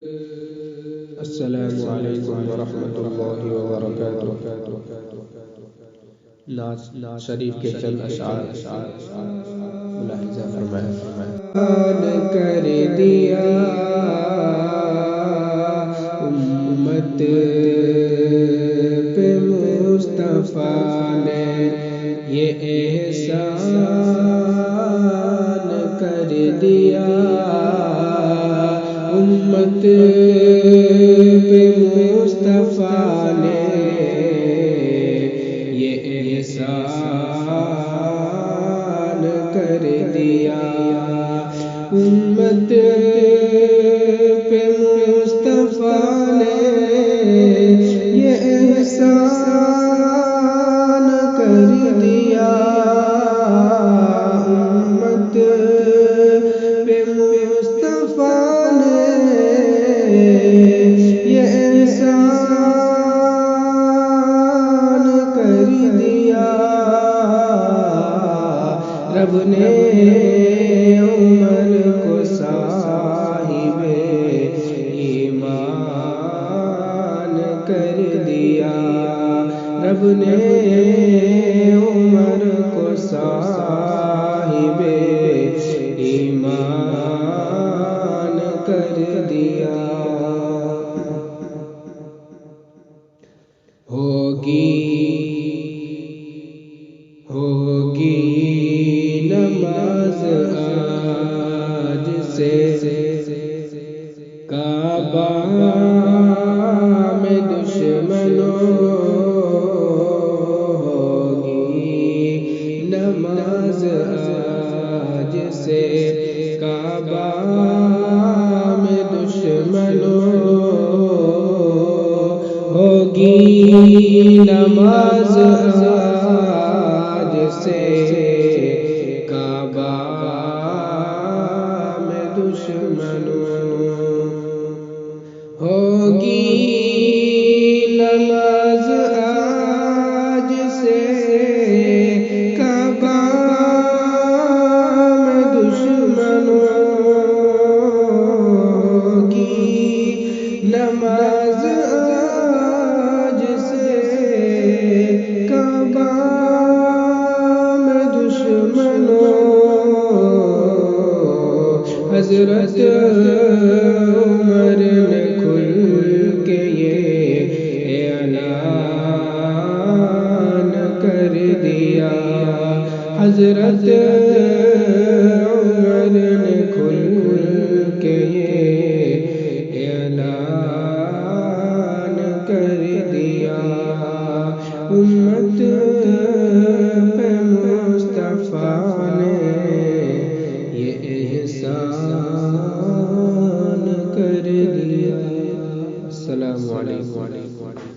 السلام علیکم ورحمۃ اللہ وبرکاتہ۔ نعت شریف کے چند اشعار ملاحظہ فرمائیں۔ کر دیا امت پہ مصطفیٰ نے یہ احسان کر دیا، امت پہ مصطفیٰ نے یہ احسان کر دیا، امت پہ مصطفیٰ نے یہ احسان کر دیا، امت پہ مصطفیٰ نے یہ احسان کر دیا، رب نے عمر کو صاحب ایمان کر دیا، رب نے عمر کو صاحب ایمان کر دیا۔ ہوگی نماز آج سے کعبہ میں دشمنوں، ہوگی نماز آج سے کعبہ میں دشمنوں، ہوگی نماز آج سے کعبہ میں دشمنوں، ہوگی نماز آج سے کعبہ میں دشمنوں، ہوگی نماز آج سے کعبہ میں دشمنوں، حضرت